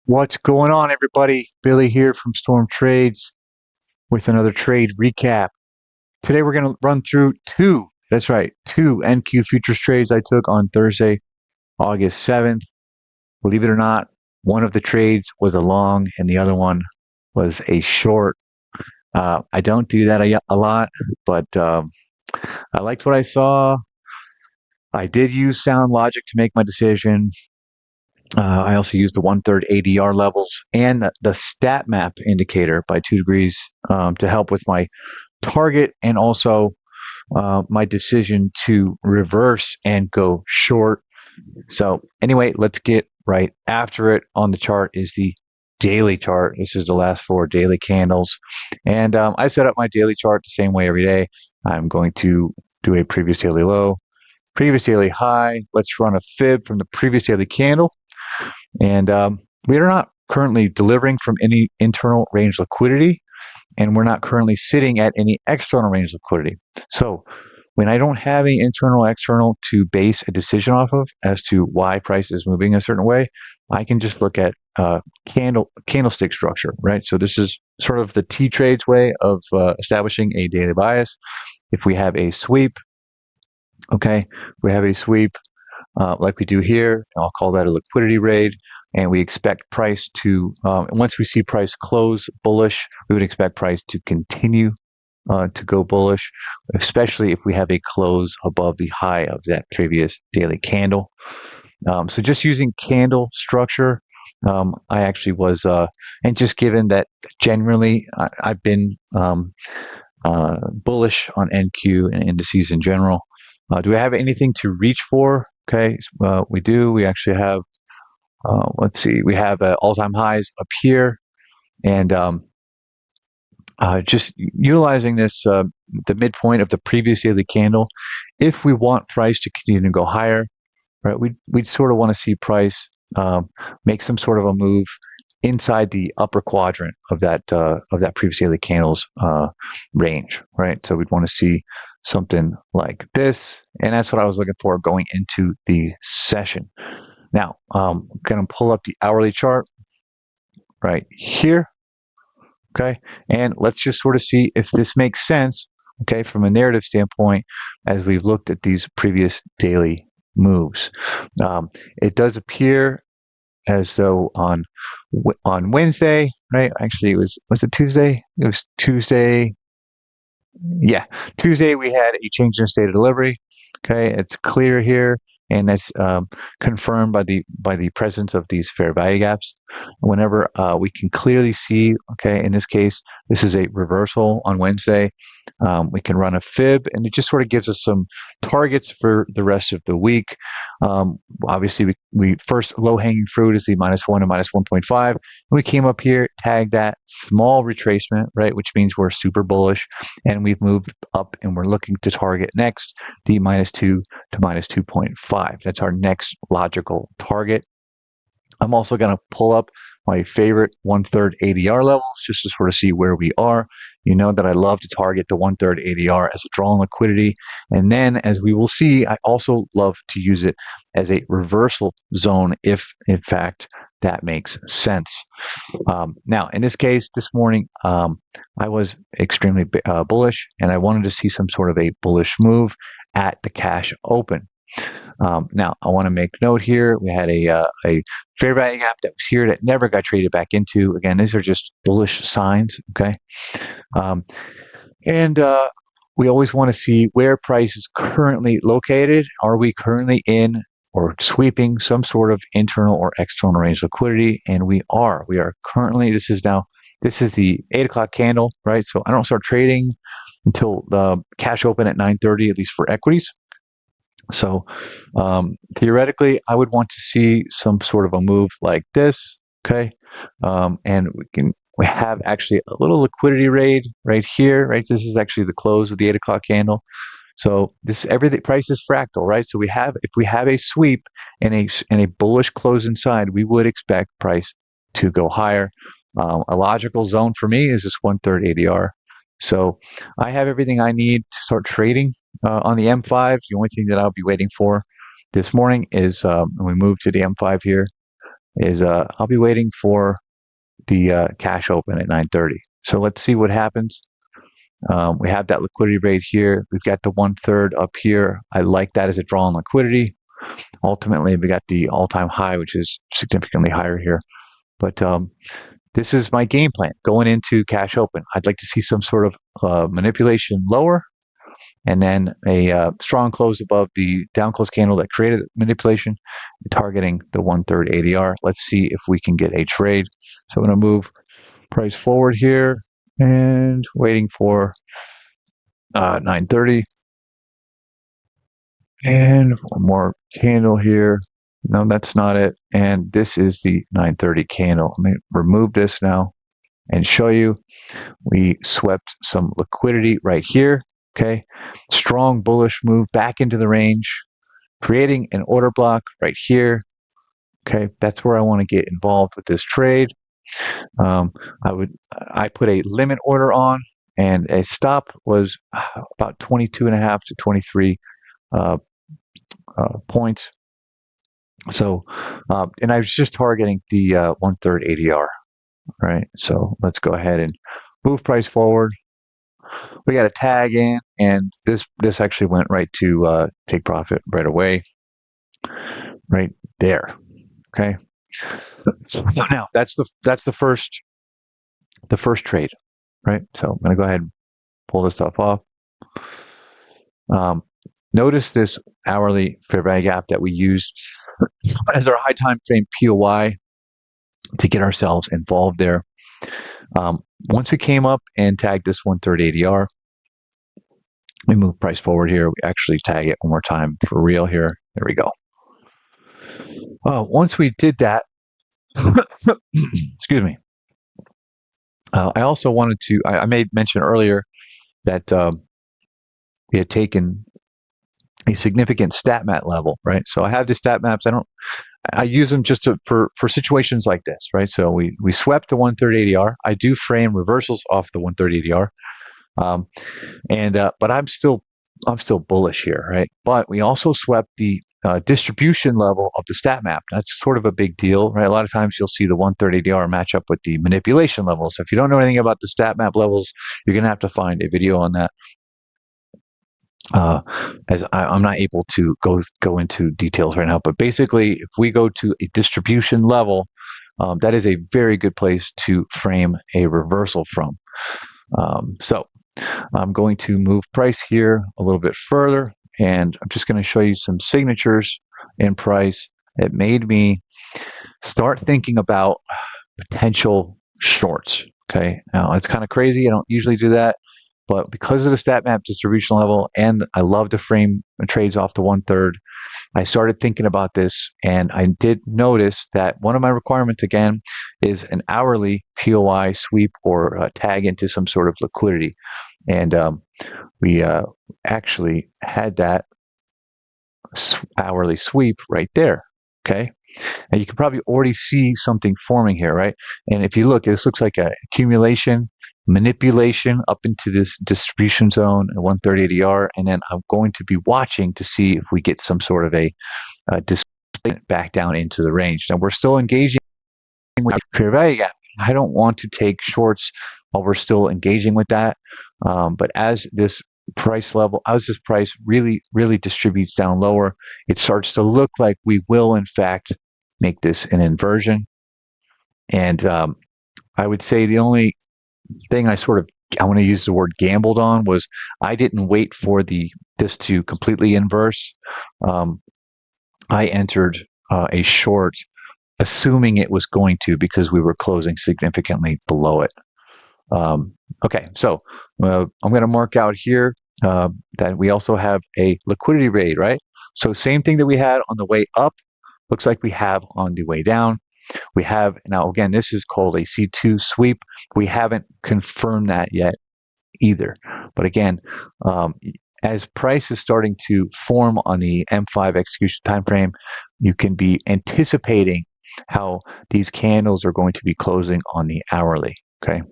What's going on, everybody? Billy here from Storm Trades with another trade recap. Today we're going to run through two NQ futures trades I took on Thursday, August 7th. Believe it or not, one of the trades was a long and the other one was a short. I don't do that a lot, but I liked what I saw. I did use sound logic to make my decision. I also used the 1/3 ADR levels and the StatMap indicator by 2 degrees to help with my target and also my decision to reverse and go short. So anyway, let's get right after it. On the chart is the daily chart. This is the last 4 daily candles. And I set up my daily chart the same way every day. I'm going to do a previous daily low, previous daily high. Let's run a fib from the previous daily candle. And we are not currently delivering from any internal range liquidity, and we're not currently sitting at any external range liquidity. So when I don't have any internal external to base a decision off of as to why price is moving a certain way, I can just look at candlestick structure, right? So this is sort of the T-Trades way of establishing a daily bias. If we have a sweep, okay, we have a sweep like we do here. I'll call that a liquidity raid. And we expect price to, once we see price close bullish, we would expect price to continue to go bullish, especially if we have a close above the high of that previous daily candle. So just using candle structure, I actually was, and just given that generally I've been bullish on NQ and indices in general. Do we have anything to reach for? Okay, we do. We actually have, let's see, we have all-time highs up here, and just utilizing this, the midpoint of the previous daily candle. If we want price to continue to go higher, right, we'd sort of want to see price make some sort of a move inside the upper quadrant of that previous daily candle's range, right? So we'd want to see something like this, and that's what I was looking for going into the session. Now, I'm going to pull up the hourly chart right here, okay? And let's just sort of see if this makes sense, okay, from a narrative standpoint as we've looked at these previous daily moves. It does appear as though on Wednesday, right? Actually, was it Tuesday? It was Tuesday. Yeah, Tuesday we had a change in state of delivery. Okay, it's clear here, and that's confirmed by the presence of these fair value gaps. Whenever we can clearly see, okay, in this case, this is a reversal on Wednesday. We can run a fib, and it just sort of gives us some targets for the rest of the week. Obviously, we first low-hanging fruit is the -1 and -1.5. We came up here, tagged that small retracement, right, which means we're super bullish, and we've moved up, and we're looking to target next the -2 to -2.5. That's our next logical target. I'm also going to pull up my favorite 1/3 ADR levels just to sort of see where we are. You know that I love to target the 1/3 ADR as a draw on liquidity. And then, as we will see, I also love to use it as a reversal zone if, in fact, that makes sense. Now, in this case, this morning, I was extremely bullish, and I wanted to see some sort of a bullish move at the cash open. Now, I want to make note here, we had a fair value gap that was here that never got traded back into. Again, these are just bullish signs, okay? And we always want to see where price is currently located. Are we currently in or sweeping some sort of internal or external range liquidity? And we are. We are currently, this is the 8 o'clock candle, right? So I don't start trading until the cash open at 9:30, at least for equities. So theoretically, I would want to see some sort of a move like this, okay? And we have actually a little liquidity raid right here, right? This is actually the close of the 8 o'clock candle. So this everything price is fractal, right? So if we have a sweep and a bullish close inside, we would expect price to go higher. A logical zone for me is this 1/3 ADR. So I have everything I need to start trading on the M5. The only thing that I'll be waiting for this morning is when we move to the M5 here, is I'll be waiting for the cash open at 9:30. So let's see what happens. We have that liquidity rate here. We've got the 1/3 up here. I like that as a draw on liquidity. Ultimately, we got the all-time high, which is significantly higher here. But this is my game plan going into cash open. I'd like to see some sort of manipulation lower, and then a strong close above the down close candle that created manipulation, targeting the 1/3 ADR. Let's see if we can get a trade. So I'm going to move price forward here and waiting for 9:30. And one more candle here. No, that's not it. And this is the 9:30 candle. Let me remove this now and show you. We swept some liquidity right here. Okay. Strong bullish move back into the range, creating an order block right here. Okay. That's where I want to get involved with this trade. I put a limit order on, and a stop was about 22.5 to 23 points. So, and I was just targeting the 1/3 ADR, right? So let's go ahead and move price forward. We got a tag in, and this actually went right to take profit right away, right there. Okay. So now that's the first trade, right? So I'm gonna go ahead and pull this stuff off. Notice this hourly fair value gap that we used as our high time frame POI to get ourselves involved there. Once we came up and tagged this 1/3 ADR, we move price forward here. We actually tag it one more time for real here. There we go. Once we did that, excuse me. I also wanted to, I made mention earlier that we had taken a significant StatMap level, right? So I have the StatMaps. I use them just for situations like this, right? So we swept the 1/3 ADR. I do frame reversals off the 1/3 ADR, but I'm still bullish here, right? But we also swept the distribution level of the StatMap. That's sort of a big deal, right? A lot of times you'll see the 1/3 ADR match up with the manipulation levels. So if you don't know anything about the StatMap levels, you're gonna have to find a video on that. As I'm not able to go into details right now, but basically, if we go to a distribution level, that is a very good place to frame a reversal from. So I'm going to move price here a little bit further, and I'm just going to show you some signatures in price. It made me start thinking about potential shorts. Okay, now it's kind of crazy. I don't usually do that. But because of the StatMap distribution level, and I love to frame trades off to 1/3, I started thinking about this, and I did notice that one of my requirements, again, is an hourly POI sweep or tag into some sort of liquidity. And we actually had that hourly sweep right there, okay? And you can probably already see something forming here, right? And if you look, this looks like an accumulation, manipulation up into this distribution zone at 1/3 ADR, and then I'm going to be watching to see if we get some sort of a back down into the range. Now we're still engaging with fair value gap. I don't want to take shorts while we're still engaging with that, but as this price really distributes down lower, it starts to look like we will in fact make this an inversion. And I would say the only thing I want to use the word gambled on was I didn't wait for this to completely inverse. I entered a short assuming it was going to, because we were closing significantly below it. Okay, so I'm going to mark out here that we also have a liquidity rate, right? So same thing that we had on the way up, looks like we have on the way down. We have, now again, this is called a C2 sweep. We haven't confirmed that yet either. But again, as price is starting to form on the M5 execution time frame, you can be anticipating how these candles are going to be closing on the hourly, okay?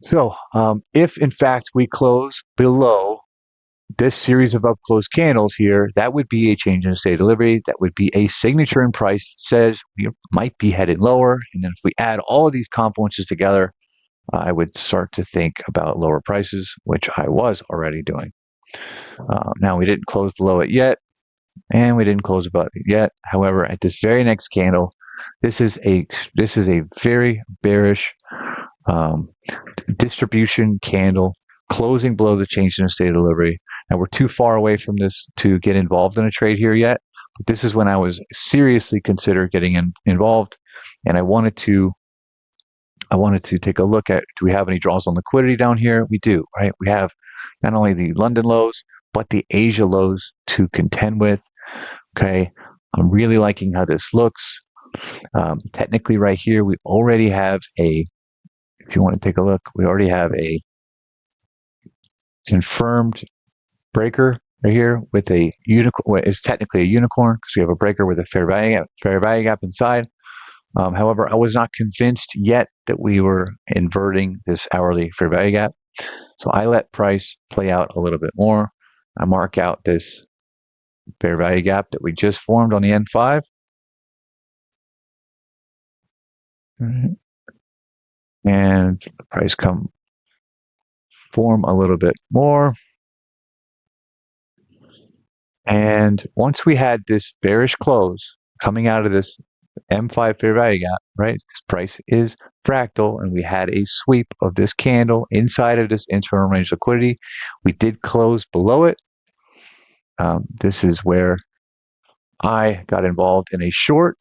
So if in fact we close below this series of up close candles here, that would be a change in state of delivery. That would be a signature in price that says we might be headed lower. And then if we add all of these confluences together, I would start to think about lower prices, which I was already doing. Now we didn't close below it yet, and we didn't close above it yet. However, at this very next candle, this is a very bearish distribution candle, closing below the change in state of delivery. Now we're too far away from this to get involved in a trade here yet, but this is when I was seriously consider getting involved, and I wanted to take a look at, do we have any draws on liquidity down here? We do, right? We have not only the London lows, but the Asia lows to contend with. Okay, I'm really liking how this looks. Technically right here, we already have a, if you want to take a look, we already have a confirmed breaker right here with a unicorn. Well, it's technically a unicorn because we have a breaker with a fair value gap inside. However, I was not convinced yet that we were inverting this hourly fair value gap. So I let price play out a little bit more. I mark out this fair value gap that we just formed on the N5. And the price come form a little bit more. And once we had this bearish close coming out of this M5 fair value gap, right? This price is fractal, and we had a sweep of this candle inside of this internal range liquidity. We did close below it. This is where I got involved in a short.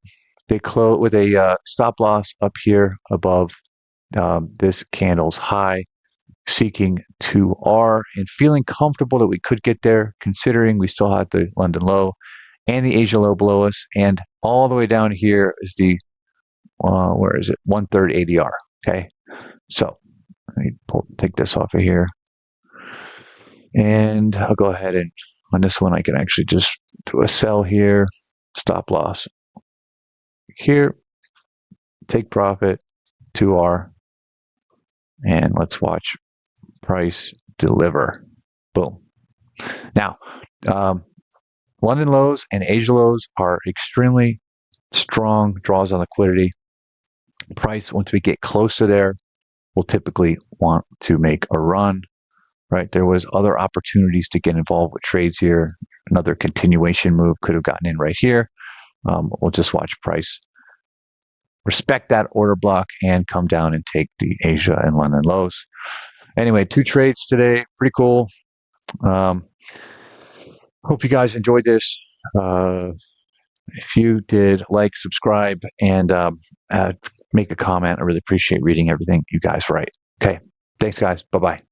They close with a stop loss up here above this candle's high, seeking 2R and feeling comfortable that we could get there, considering we still had the London low and the Asia low below us, and all the way down here is the where is it? 1/3 ADR. Okay, so let me take this off of here, and I'll go ahead and on this one I can actually just do a sell here, stop loss here, take profit, 2R, and let's watch price deliver. Boom. Now, London lows and Asia lows are extremely strong draws on liquidity. Price, once we get close to there, will typically want to make a run, right? There was other opportunities to get involved with trades here. Another continuation move could have gotten in right here. We'll just watch price respect that order block and come down and take the Asia and London lows. Anyway, 2 trades today, pretty cool. Hope you guys enjoyed this. If you did, like, subscribe, and make a comment. I really appreciate reading everything you guys write. Okay, thanks guys. Bye-bye.